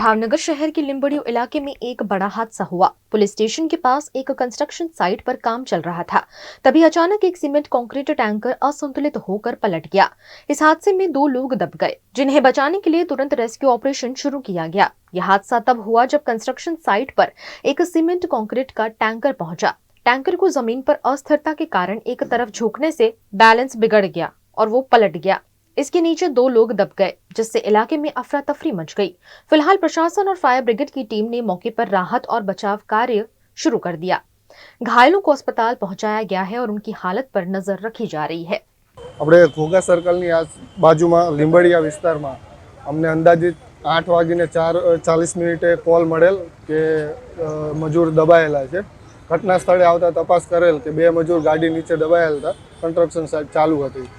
भावनगर शहर के लिंबड़ियों इलाके में एक बड़ा हादसा हुआ। पुलिस स्टेशन के पास एक कंस्ट्रक्शन साइट पर काम चल रहा था, तभी अचानक एक सीमेंट कंक्रीट टैंकर असंतुलित होकर पलट गया। इस हादसे में 2 लोग दब गए, जिन्हें बचाने के लिए तुरंत रेस्क्यू ऑपरेशन शुरू किया गया। यह हादसा तब हुआ जब कंस्ट्रक्शन साइट पर एक सीमेंट कंक्रीट का टैंकर पहुंचा। टैंकर को जमीन पर अस्थिरता के कारण एक तरफ झुकने से बैलेंस बिगड़ गया और वो पलट गया। इसके नीचे 2 लोग दब गए, जिससे इलाके में अफरा तफरी मच गई। फिलहाल प्रशासन और फायर ब्रिगेड की टीम ने मौके पर राहत और बचाव कार्य शुरू कर दिया। घायलों को अस्पताल पहुंचाया गया है और उनकी हालत पर नजर रखी जा रही है। આપણે ઘોઘા સર્કલની બાજુમાં લીંબડિયા વિસ્તારમાં અમને અંદાજિત 8:40 કોલ મળેલ કે મજૂર દબાયેલા છે। ઘટના સ્થળે આવતા તપાસ કરેલ કે 2 મજૂર ગાડી નીચે દબાયેલા હતા, કન્સ્ટ્રક્શન સાઇટ ચાલુ હતી।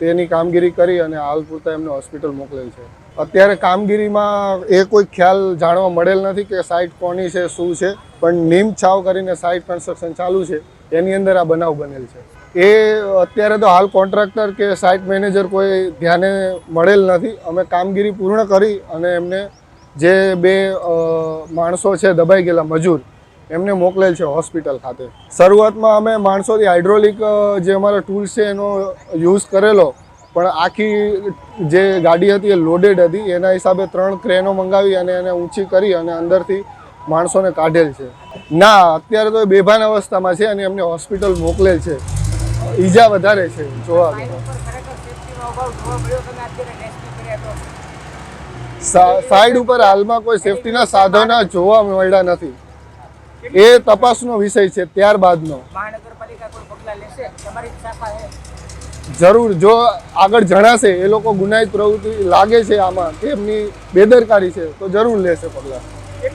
તેની કામગીરી કરી અને હાલ પૂરતા એમને હોસ્પિટલ મોકલેલ છે। અત્યારે કામગીરીમાં એ કોઈ ખ્યાલ જાણવા મળેલ નથી કે સાઇટ કોની છે, શું છે, પણ નીમ છાવ કરીને સાઇટ કન્સ્ટ્રક્શન ચાલુ છે, એની અંદર આ બનાવ બનેલ છે। એ અત્યારે તો હાલ કોન્ટ્રાક્ટર કે સાઇટ મેનેજર કોઈ ધ્યાને મળેલ નથી। અમે કામગીરી પૂર્ણ કરી અને એમને જે 2 માણસો છે દબાઈ ગયેલા મજૂર, એમને મોકલેલ છે હોસ્પિટલ ખાતે। શરૂઆતમાં અમે માણસોથી હાઇડ્રોલિક જે અમારા ટૂલ્સ છે એનો યુઝ કરેલો, પણ આખી જે ગાડી હતી એ લોડેડ હતી, એના હિસાબે 3 ક્રેનો મંગાવી અને એને ઊંચી કરી અને અંદરથી માણસોને કાઢેલ છે। ના, અત્યારે તો બેભાન અવસ્થામાં છે અને એમને હોસ્પિટલ મોકલેલ છે। ઈજા વધારે છે જોવા સાઈડ ઉપર હાલમાં કોઈ સેફટીના સાધનો જોવા મળ્યા નથી। એ તપાસનો વિષય છે ત્યારબાદનો। જરૂર જો આગળ જણાશે એ લોકો ગુનાહિત પ્રવૃત્તિ લાગે છે આમાં, એમની બેદરકારી છે, તો જરૂર લેશે પગલાં।